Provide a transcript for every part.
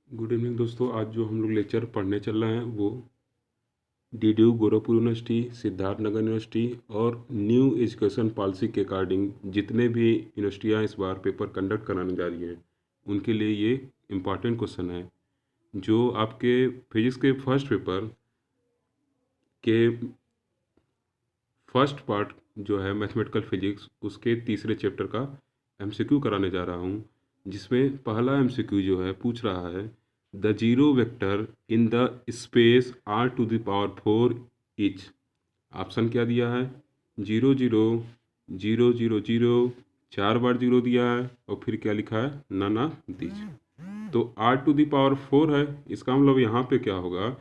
Good evening दोस्तों। आज जो हम लोग लेक्चर पढ़ने चल रहे हैं वो DDU Gorakhpur university, Siddharthnagar university और न्यू एजुकेशन पॉलिसी के अकॉर्डिंग जितने भी यूनिवर्सिटियाँ इस बार पेपर कंडक्ट कराने जा रही हैं उनके लिए ये इम्पॉर्टेंट क्वेश्चन है। जो आपके फिजिक्स के फर्स्ट पेपर के फर्स्ट पार्ट जो है मैथमेटिकल फिजिक्स, उसके तीसरे चैप्टर का एमसीक्यू कराने जा रहा हूँ, जिसमें पहला एमसीक्यू जो है पूछ रहा है the zero vector in the space R to the power 4 each. Option क्या दिया है? Zero zero, zero zero zero, 4 बार जीरो दिया है और फिर क्या लिखा है? नाना दीज। तो आर टू द पावर 4 है, इसका मतलब यहाँ पे क्या होगा?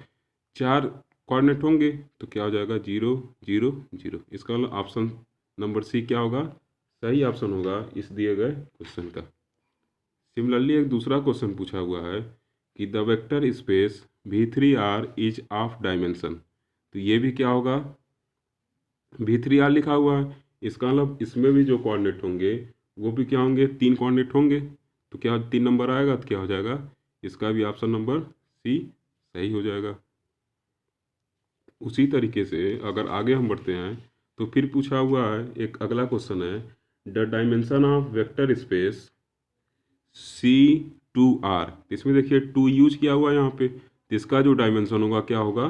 4 कोऑर्डिनेट होंगे तो क्या हो जाएगा? Zero zero zero. इसका मतलब ऑप्शन नंबर सी क्या होगा? सही ऑप्शन होगा इस दिए गए क्वेश्चन का। सिमिलरली एक दूसरा क्वेश्चन पूछा हुआ है कि the vector space V3R is of dimension. तो ये भी क्या होगा? V3R लिखा हुआ है, इसका मतलब इसमें भी जो कोऑर्डिनेट होंगे वो भी क्या होंगे? 3 कोऑर्डिनेट होंगे। तो क्या 3 नंबर आएगा तो क्या हो जाएगा? इसका भी ऑप्शन नंबर सी सही हो जाएगा। उसी तरीके से अगर आगे हम बढ़ते हैं तो फिर पूछा हुआ है एक अगला क्वेश्चन है the dimension of vector space C2R। इसमें देखिए 2 यूज किया हुआ है यहाँ पे, तो इसका जो डायमेंशन होगा क्या होगा?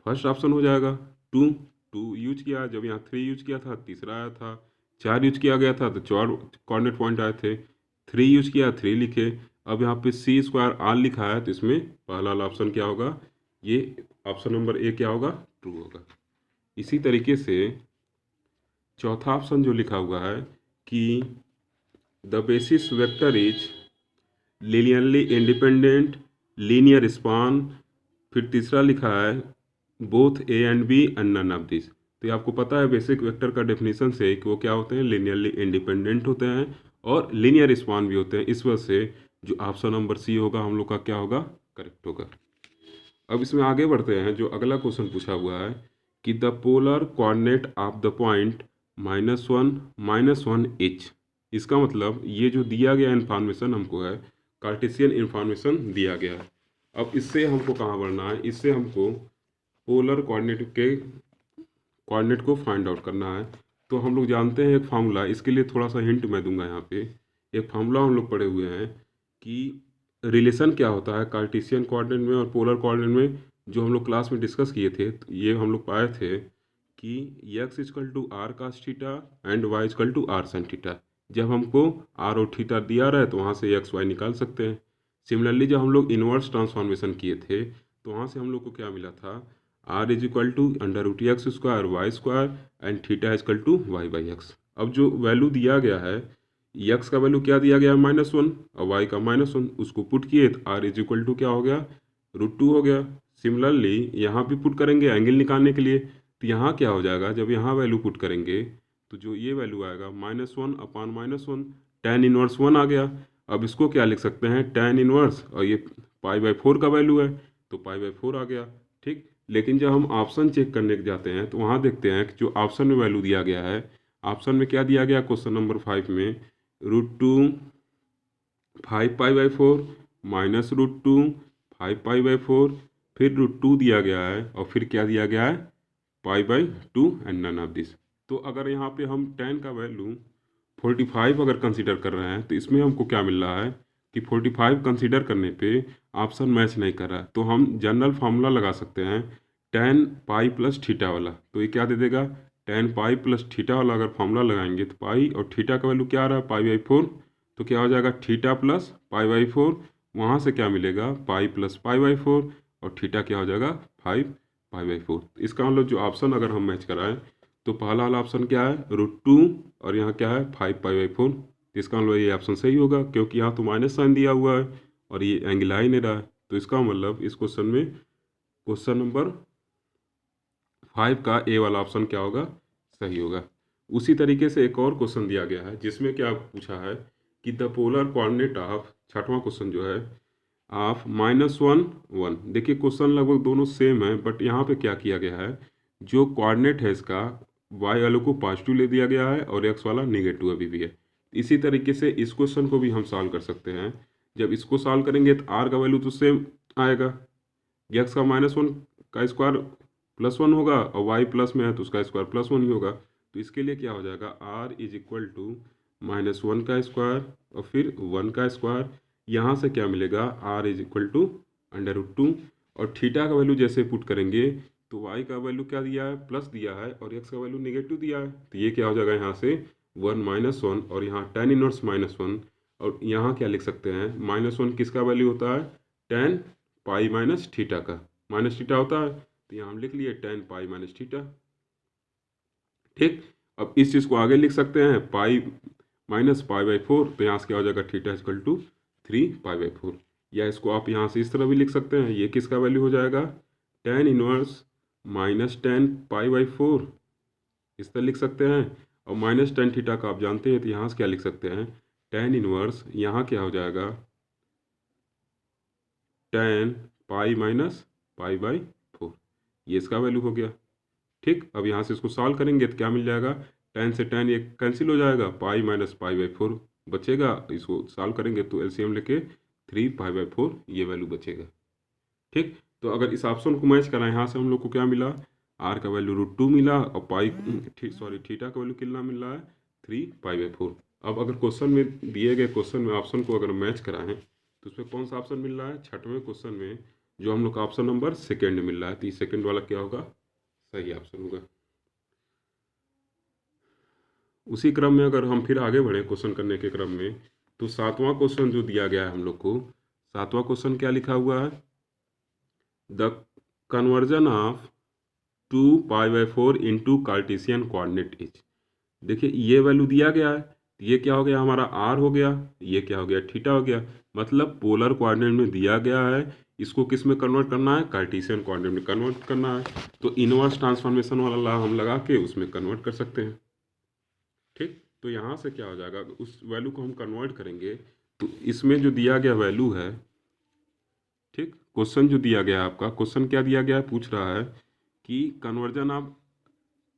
फर्स्ट ऑप्शन हो जाएगा 2। 2 यूज किया, जब यहाँ 3 यूज किया था तीसरा आया था, 4 यूज किया गया था तो 4 कोऑर्डिनेट पॉइंट आए थे, 3 यूज किया 3 लिखे। अब यहाँ पे C2R लिखा है तो इसमें पहला वाला ऑप्शन क्या होगा? ये ऑप्शन नंबर ए क्या होगा? ट्रू होगा। इसी तरीके से चौथा ऑप्शन जो लिखा हुआ है कि the basis vector is linearly independent linear span, फिर तीसरा लिखा है both A and B and none of this. तो ये आपको पता है बेसिक वेक्टर का डेफिनेशन से कि वो क्या होते हैं? लीनियरली इंडिपेंडेंट होते हैं और लीनियर स्पान भी होते हैं। इस वजह से जो ऑप्शन नंबर सी होगा हम लोग का क्या होगा? करेक्ट होगा। अब इसमें आगे बढ़ते हैं। जो अगला क्वेश्चन पूछा हुआ है कि the polar coordinate of the point -1 H. इसका मतलब ये जो दिया गया इन्फॉर्मेशन हमको है, कार्टेशियन इन्फॉर्मेशन दिया गया है। अब इससे हमको कहाँ बढ़ना है? इससे हमको पोलर कोऑर्डिनेट को फाइंड आउट करना है। तो हम लोग जानते हैं एक फार्मूला, इसके लिए थोड़ा सा हिंट मैं दूंगा यहाँ पे। एक फार्मूला हम लोग पढ़े हुए हैं कि रिलेशन क्या होता है कार्टेशियन कोऑर्डिनेट में और पोलर कोऑर्डिनेट में, जो हम लोग क्लास में डिस्कस किए थे। तो ये हम लोग पाए थे कि x equal to R cos theta and y equal to R sine theta. जब हमको आर और थीटा दिया रहा है तो वहाँ से एक्स वाई निकाल सकते हैं। सिमिलरली जब हम लोग इन्वर्स ट्रांसफॉर्मेशन किए थे तो वहाँ से हम लोग को क्या मिला था? R is equal to under root X square Y square and theta equal to Y by X. अब जो वैल्यू दिया गया है, एक्स का वैल्यू क्या दिया गया है? -1 और वाई का -1, उसको पुट किए तो आर इज इक्वल टू क्या हो गया? √2 हो गया। सिमिलरली यहाँ भी पुट करेंगे एंगल निकालने के लिए, तो यहाँ क्या हो जाएगा? जब यहाँ वैल्यू पुट करेंगे तो जो ये वैल्यू आएगा -1 अपान -1, tan इनवर्स 1 आ गया। अब इसको क्या लिख सकते हैं? tan इनवर्स, और ये π/4 का वैल्यू है तो π/4 आ गया। ठीक। लेकिन जब हम ऑप्शन चेक करने जाते हैं तो वहाँ देखते हैं कि जो ऑप्शन में वैल्यू दिया गया है, ऑप्शन में क्या दिया गया? क्वेश्चन नंबर 5 में √2 5π/4 -√2 5π/4, फिर √2 दिया गया है और फिर क्या दिया गया है? π/2 एंड नन ऑफ दिस। तो अगर यहाँ पे हम tan का वैल्यू 45 अगर कंसीडर कर रहे हैं तो इसमें हमको क्या मिल रहा है कि 45 कंसीडर करने पे ऑप्शन मैच नहीं कर रहा है। तो हम जनरल फार्मूला लगा सकते हैं tan पाई प्लस थीटा वाला। तो ये क्या दे देगा? tan पाई प्लस थीटा वाला अगर फार्मूला लगाएंगे तो पाई और थीटा का वैल्यू क्या आ रहा है? π/4। तो क्या हो जाएगा? थीटा प्लस π/4, वहाँ से क्या मिलेगा? पाई प्लस π/4 और थीटा क्या हो जाएगा? 5π/4। इसका मतलब जो ऑप्शन अगर हम मैच कराएं तो पहला वाला ऑप्शन क्या है? √2 और यहाँ क्या है? 5π/4। तो इसका मतलब ये ऑप्शन सही होगा क्योंकि यहाँ तो माइनस साइन दिया हुआ है और ये एंगल आ ही नहीं रहा है। तो इसका मतलब इस क्वेश्चन में क्वेश्चन नंबर 5 का ए वाला ऑप्शन क्या होगा? सही होगा। उसी तरीके से एक और क्वेश्चन दिया गया है जिसमें क्या पूछा है कि द पोलर कोऑर्डिनेट ऑफ, छठवां क्वेश्चन जो है, ऑफ -1 1। देखिए क्वेश्चन लगभग दोनों सेम है, बट यहाँ पे क्या किया गया है, जो कोऑर्डिनेट है इसका y वालों को पॉजिटिव ले दिया गया है और x वाला नेगेटिव अभी भी है। इसी तरीके से इस क्वेश्चन को भी हम सॉल्व कर सकते हैं। जब इसको सॉल्व करेंगे तो आर का वैल्यू तो सेम आएगा, एक्स का -1 का स्क्वायर +1 होगा और वाई प्लस में है तो उसका स्क्वायर +1 ही होगा। तो इसके लिए क्या हो जाएगा, आर इज इक्वल टू -1 का स्क्वायर और फिर 1 का स्क्वायर। यहाँ से क्या मिलेगा, आर इज इक्वल टू √2 और थीटा का वैल्यू जैसे पुट करेंगे तो वाई का वैल्यू क्या दिया है, प्लस दिया है और एक्स का वैल्यू नेगेटिव दिया है। तो ये क्या हो जाएगा, यहाँ से 1 -1 और यहाँ tan इनवर्स -1 और यहाँ क्या लिख सकते हैं, -1 किसका वैल्यू होता है, tan पाई माइनस थीटा का, माइनस थीटा होता है तो यहाँ हम लिख लिए tan पाई माइनस थीटा। ठीक, अब इस चीज़ को आगे लिख सकते हैं पाई माइनस π/4, तो यहाँ से क्या हो जाएगा, थीटा इक्वल टू 3 π/4। या इसको आप यहाँ से इस तरह भी लिख सकते हैं, ये किसका वैल्यू हो जाएगा, tan इनवर्स -tan π/4, इस तरह लिख सकते हैं। और -tan थीटा का आप जानते हैं तो यहाँ से क्या लिख सकते हैं, tan इनवर्स यहाँ क्या हो जाएगा, tan पाई माइनस π/4, ये इसका वैल्यू हो गया। ठीक, अब यहाँ से इसको सॉल्व करेंगे तो क्या मिल जाएगा, tan से tan ये कैंसिल हो जाएगा, पाई माइनस π/4 बचेगा। इसको सॉल्व करेंगे तो एलसीएम लेके 3 π/4 ये वैल्यू बचेगा। ठीक, तो अगर इस ऑप्शन को मैच कराएं, यहाँ से हम लोग को क्या मिला, आर का वैल्यू √2 मिला और थीटा का वैल्यू कितना मिल रहा है, 3 π/4। अब अगर क्वेश्चन में दिए गए क्वेश्चन में ऑप्शन को अगर मैच कराएं तो उसमें कौन सा ऑप्शन मिल रहा है, छठवें क्वेश्चन में जो हम लोग का ऑप्शन नंबर सेकेंड मिल रहा है, तो सेकेंड वाला क्या होगा, सही ऑप्शन होगा। उसी क्रम में अगर हम फिर आगे बढ़े क्वेश्चन करने के क्रम में, तो सातवां क्वेश्चन जो दिया गया है हम लोग को, सातवां क्वेश्चन क्या लिखा हुआ है, the conversion of 2 π/4 into Cartesian coordinate is. देखिए ये वैल्यू दिया गया है, ये क्या हो गया हमारा आर हो गया, ये क्या हो गया थीटा हो गया, मतलब पोलर कोऑर्डिनेट में दिया गया है, इसको किस में कन्वर्ट करना है, कार्टेशियन कोऑर्डिनेट में कन्वर्ट करना है। तो इनवर्स ट्रांसफॉर्मेशन वाला लॉ हम लगा के उसमें कन्वर्ट कर सकते हैं। ठीक, तो यहाँ से क्या हो जाएगा, उस वैल्यू को हम कन्वर्ट करेंगे तो इसमें जो दिया गया वैल्यू है, ठीक, क्वेश्चन जो दिया गया है आपका, क्वेश्चन क्या दिया गया है, पूछ रहा है कि कन्वर्जन ऑफ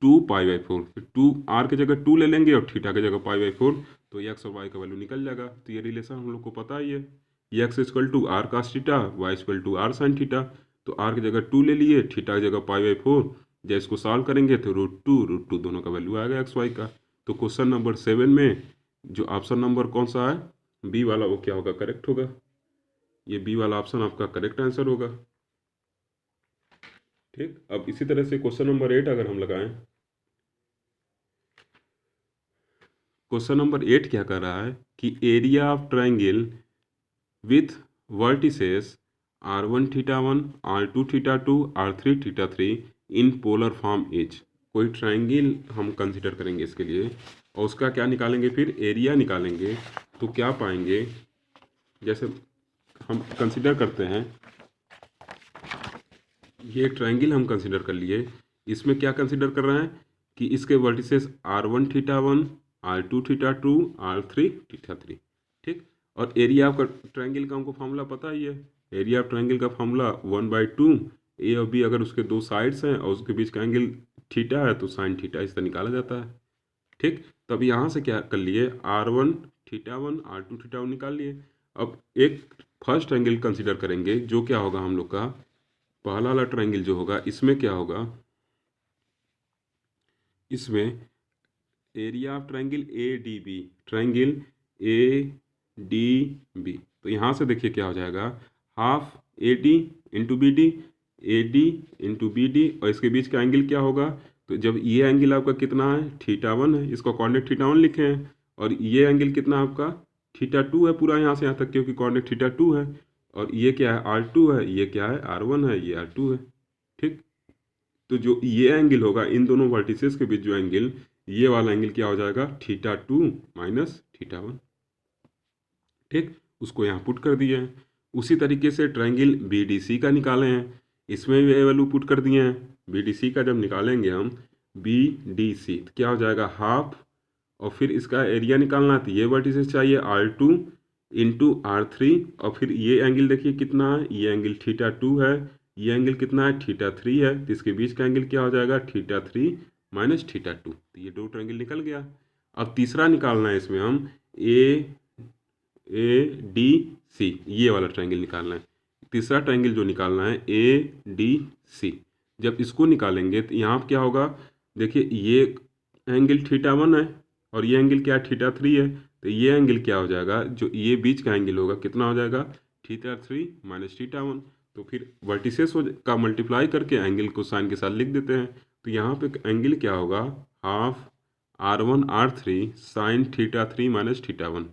2 π/4, फिर 2 आर की जगह 2 ले लेंगे और थीटा की जगह π/4, तो एक्स और वाई का वैल्यू निकल जाएगा। तो ये रिलेशन हम लोग को पता ही है, X equal to R cos theta, Y equal to R sine theta. तो आर की जगह 2 ले लिए, थीटा की जगह π/4, जब इसको सॉल्व करेंगे तो √2 दोनों का वैल्यू आएगा एक्स वाई का। तो क्वेश्चन नंबर 7 में जो ऑप्शन नंबर कौन सा है, बी वाला, वो क्या होगा, करेक्ट होगा। ये बी वाला ऑप्शन आपका करेक्ट आंसर होगा। ठीक, अब इसी तरह से क्वेश्चन नंबर 8 अगर हम लगाएं, क्वेश्चन नंबर 8 क्या कर रहा है कि area of triangle with vertices r1 θ1, r2 θ2, r3 θ3 in polar form is. कोई ट्राइंगल हम कंसिडर करेंगे इसके लिए और उसका क्या निकालेंगे, फिर एरिया निकालेंगे। तो क्या पाएंगे, जैसे हम कंसिडर करते हैं, ये ट्राइंगल हम कंसिडर कर लिए, इसमें क्या कंसिडर कर रहे हैं कि इसके वर्टिसेस r1 θ1, r2 θ2, r3 θ3। ठीक, और एरिया ऑफ ट्राइंगल का हमको फार्मूला पता ही है, एरिया ऑफ ट्राइंगल का फार्मूला 1/2, ए और बी अगर उसके दो साइड्स हैं और उसके बीच का एंगल थीटा है तो साइन थीटा इस तरह निकाला जाता है। ठीक, तब यहाँ से क्या कर लिए, r1 θ1, r2 θ1 निकाल लिए। अब एक फर्स्ट एंगल कंसिडर करेंगे जो क्या होगा, हम लोग का पहला वाला ट्राइंगल जो होगा, इसमें क्या होगा, इसमें area of triangle A D B, triangle A D B, तो यहाँ से देखिए क्या हो जाएगा, half A D into B D, A D into B D, और इसके बीच का एंगल क्या होगा, तो जब ये एंगल आपका कितना है, θ1 है, इसका कोऑर्डिनेट θ1 लिखे हैं, और ये एंगल कितना आपका θ2 है पूरा यहाँ से यहाँ तक, क्योंकि कोऑर्डिनेट θ2 है, और ये क्या है r2 है, ये क्या है r1 है, ये r2 है। ठीक, तो जो ये एंगल होगा इन दोनों वर्टिसेस के बीच जो एंगल, ये वाला एंगल क्या हो जाएगा, θ2 माइनस θ1। ठीक, उसको यहाँ पुट कर दिए हैं। उसी तरीके से ट्राइंगल बी डी सी का निकाले हैं, इसमें भी वैल्यू पुट कर दिए हैं। बी डी सी का जब निकालेंगे हम बी डी सी, तो क्या हो जाएगा, हाफ, और फिर इसका एरिया निकालना है तो ये वर्टिसेस चाहिए r2 इंटू r3, और फिर ये एंगल देखिए कितना है, ये एंगल θ2 है, ये एंगल कितना है, θ3 है, तो इसके बीच का एंगल क्या हो जाएगा, θ3 माइनस θ2, तो ये दो ट्राइंगल निकल गया। अब तीसरा निकालना है इसमें हम ए डी सी, ये वाला ट्रायंगल निकालना है। तीसरा ट्रायंगल जो निकालना है ए डी सी। जब इसको निकालेंगे तो यहाँ क्या होगा, देखिए ये एंगल θ1 है और ये एंगल क्या है, θ3 है। तो ये एंगल क्या हो जाएगा, जो ये बीच का एंगल होगा कितना हो जाएगा, θ3 माइनस θ1। तो फिर वर्टिसेस का मल्टीप्लाई करके एंगल को साइन के साथ लिख देते हैं। तो यहाँ पे एंगल क्या होगा, half r1 r3 sign θ3 minus θ1।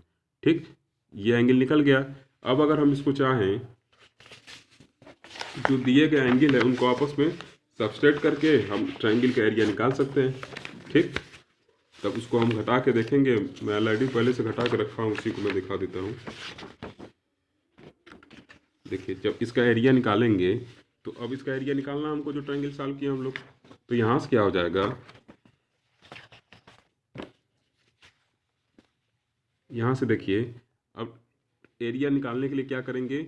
ठीक, ये एंगल निकल गया। अब अगर हम इसको चाहें, जो दिए गए एंगल है उनको आपस में सब्सट्रैक्ट करके हम ट्रायंगल का एरिया निकाल सकते हैं। ठीक, तब उसको हम घटा के देखेंगे। मैं ऑलरेडी पहले से घटा के रखा हूँ, उसी को मैं दिखा देता हूँ। देखिए, जब इसका एरिया निकालेंगे तो अब इसका एरिया निकालना हमको, जो ट्रायंगल सॉल्व किया हम लोग। तो यहाँ से क्या हो जाएगा, यहाँ से देखिए, अब एरिया निकालने के लिए क्या करेंगे,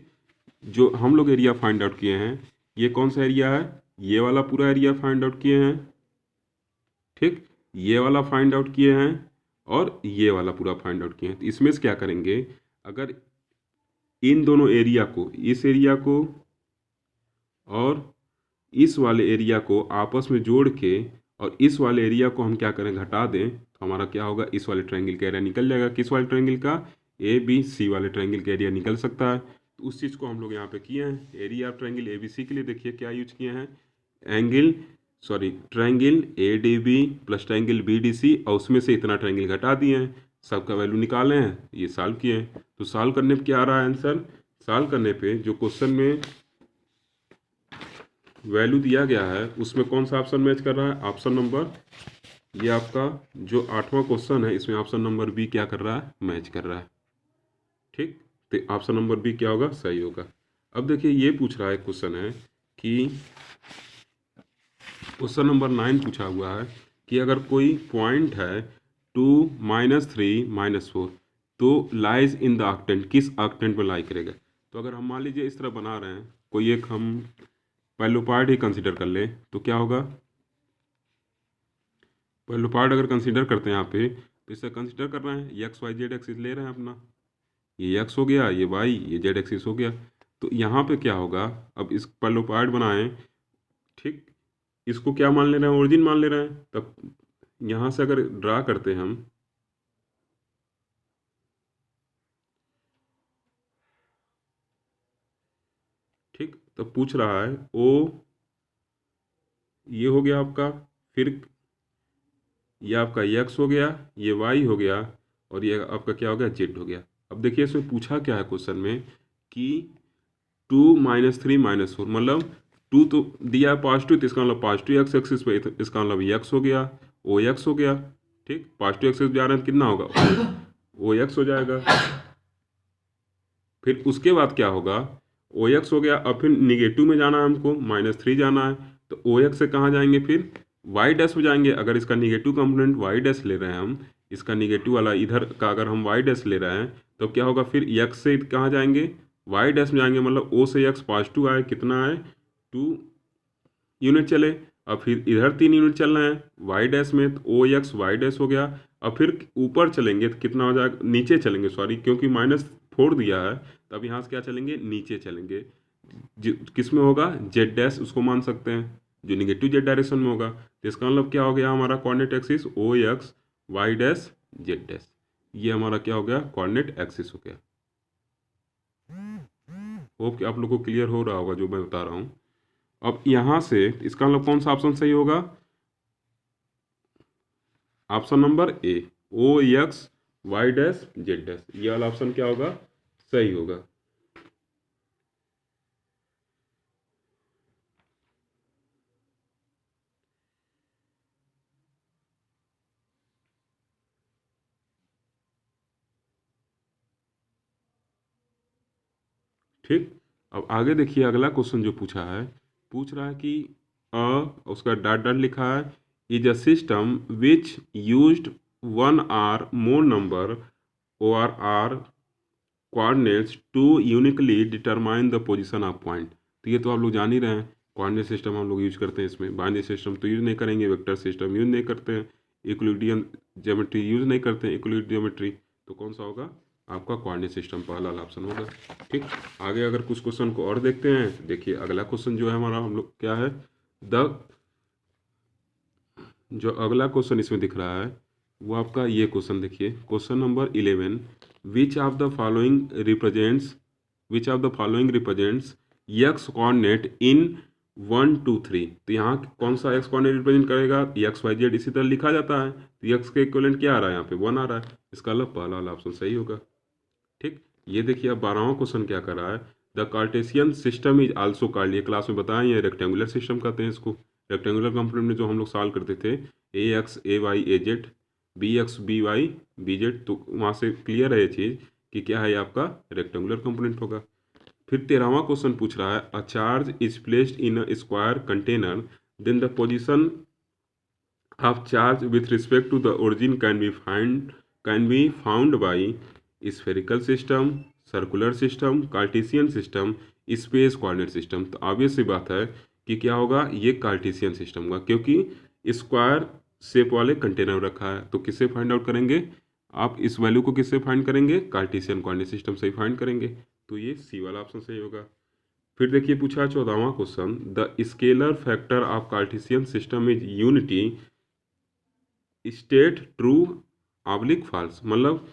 जो हम लोग एरिया फाइंड आउट किए हैं, ये कौन सा एरिया है, ये वाला पूरा एरिया फाइंड आउट किए हैं। ठीक, ये वाला फाइंड आउट किए हैं और ये वाला पूरा फाइंड आउट किए हैं। तो इसमें से क्या करेंगे, अगर इन दोनों एरिया को, इस एरिया को और इस वाले एरिया को आपस में जोड़ के और इस वाले एरिया को हम क्या करें, घटा दें, तो हमारा क्या होगा, इस वाले ट्रायंगल का एरिया निकल जाएगा। किस वाले ट्रायंगल का, ए बी सी वाले ट्रायंगल का एरिया निकल सकता है। तो उस चीज़ को हम लोग यहाँ पे किए हैं। Area of triangle A B C के लिए देखिए क्या यूज किए हैं, triangle A D B plus triangle B D C, और उसमें से इतना ट्रायंगल घटा दिए हैं, सबका वैल्यू निकाले हैं, ये सॉल्व किए हैं। तो सॉल्व करने पे क्या आ रहा है आंसर, सॉल्व करने पे जो क्वेश्चन में वैल्यू दिया गया है उसमें कौन सा ऑप्शन मैच कर रहा है, ऑप्शन नंबर, ये आपका जो 8वां क्वेश्चन है इसमें ऑप्शन नंबर बी क्या कर रहा है, मैच कर रहा है। ठीक, तो ऑप्शन नंबर बी क्या होगा, सही होगा। अब देखिए, ये पूछ रहा है क्वेश्चन है कि क्वेश्चन नंबर 9 पूछा हुआ है कि अगर कोई पॉइंट है 2 -3 -4 तो लाइज इन द ऑक्टेंट, किस ऑक्टेंट में लाई करेगा। तो अगर हम मान लीजिए इस तरह बना रहे हैं, कोई एक हम पहलू पार्ट ही कंसीडर कर ले, तो क्या होगा, पहलू पार्ट अगर कंसीडर करते हैं यहाँ पे, तो इसे कंसीडर कर रहे हैं, एक्स वाई जेड एक्सिस ले रहे हैं अपना, ये एक्स हो गया, ये वाई, ये जेड एक्सिस हो गया। तो यहाँ पे क्या होगा, अब इस पहलू पार्ट बनाएं, ठीक, इसको क्या मान ले रहे हैं, ओरिजिन मान ले रहे हैं। तब यहाँ से अगर ड्रा करते हैं हम, ठीक, तो पूछ रहा है ओ, ये हो गया आपका, फिर ये आपका एक्स हो गया, ये वाई हो गया, और ये आपका क्या हो गया, जेड हो गया। अब देखिए इसमें पूछा क्या है क्वेश्चन में कि 2 -3 -4, मतलब 2 तो दिया है पॉजिटिव, तो इसका मतलब पॉजिटिव एक्स एक्सिस पे, तो इसका मतलब एक्स हो गया, ओ एक्स हो गया। ठीक, पॉजिटिव एक्सिस जा रहे हैं, कितना होगा, ओ एक्स हो जाएगा। फिर उसके बाद क्या होगा, ओ एक्स हो गया, अब फिर निगेटिव में जाना है हमको, -3 जाना है, तो ओ एक्स से कहाँ जाएंगे, फिर वाई डैश हो जाएंगे। अगर इसका निगेटिव कंपोनेंट वाई डैश ले रहे हैं हम, इसका निगेटिव वाला इधर का अगर हम वाई डैश ले रहे हैं, तो क्या होगा, फिर एक्स से कहाँ जाएंगे, वाई डैश में जाएंगे, मतलब ओ से एक्स पॉजिटिव आए, कितना आए, 2 यूनिट चले। अब फिर इधर 3 यूनिट चल रहे हैं वाई डैश में, तो ओ एक्स वाई डैश हो गया। अब फिर ऊपर चलेंगे तो कितना हो जाएगा, नीचे चलेंगे, सॉरी, क्योंकि -4 दिया है, तब यहाँ से क्या चलेंगे, नीचे चलेंगे। किस में होगा, जेड डैश उसको मान सकते हैं, जो निगेटिव जेड डायरेक्शन में होगा। तो इसका मतलब क्या हो गया, हमारा coordinate axis O X Y dash Z dash, ये हमारा क्या हो गया, कोऑर्डिनेट एक्सिस हो गया। होप कि आप लोग को क्लियर हो रहा होगा जो मैं बता रहा हूँ। अब यहाँ से इसका मतलब कौन सा ऑप्शन सही होगा, option number A, O X Y dash Z dash, ये वाला ऑप्शन क्या होगा, सही होगा। ठीक, अब आगे देखिए, अगला क्वेश्चन जो पूछा है, पूछ रहा है कि उसका डॉट डॉट लिखा है, is a system which used 1 or more number और or coordinates to uniquely determine the position of point. तो ये तो आप लोग जान ही रहे हैं, कोऑर्डिनेट सिस्टम हम लोग यूज करते हैं इसमें, बाइनरी सिस्टम तो यूज नहीं करेंगे, वेक्टर सिस्टम यूज नहीं करते हैं, यूक्लिडियन ज्योमेट्री यूज नहीं करते हैं, यूक्लिड ज्योमेट्री। तो कौन सा होगा, आपका कोऑर्डिनेट सिस्टम पहला वाला ऑप्शन होगा। ठीक, आगे अगर कुछ क्वेश्चन को और देखते हैं तो देखिए अगला क्वेश्चन जो है हमारा हम लोग क्या है, द जो अगला क्वेश्चन इसमें दिख रहा है वो आपका ये क्वेश्चन देखिए, question number 11, which of the following represents x coordinate in 1 2 3। तो यहाँ कौन सा एक्स कोऑर्डिनेट रिप्रेजेंट करेगा, एक्स वाई जेड इसी तरह लिखा जाता है, तो एक्स के इक्विवेलेंट क्या आ रहा है यहाँ पे 1 आ रहा है, इसका मतलब पहला वाला ऑप्शन सही होगा। ठीक, ये देखिए अब 12वां क्वेश्चन क्या कर रहा है, the Cartesian system is also called, ये क्लास में बताया, ये रेक्टेंगुलर सिस्टम कहते हैं इसको। रेक्टेंगुलर कंपोनेंट में जो हम लोग सॉल्व करते थे a x a y a z, b x b y b z, तो वहाँ से क्लियर है ये चीज़ कि क्या है, ये आपका रेक्टेंगुलर कंपोनेंट होगा। फिर 13वां क्वेश्चन पूछ रहा है, a charge is placed in a square container, then the position of charge with respect to the origin can be found by spherical system, circular system, cartesian system, space coordinate system. तो obvious सी बात है कि क्या होगा, ये Cartesian system होगा, क्योंकि स्क्वायर शेप वाले कंटेनर रखा है। तो किससे फाइंड आउट करेंगे आप, इस वैल्यू को किससे फाइंड करेंगे, कार्टेशियन कोऑर्डिनेट सिस्टम से ही फाइंड करेंगे। तो ये सी वाला ऑप्शन सही होगा। फिर देखिए पूछा 14वां question, the scalar factor of Cartesian system is unity, state true oblique false, मतलब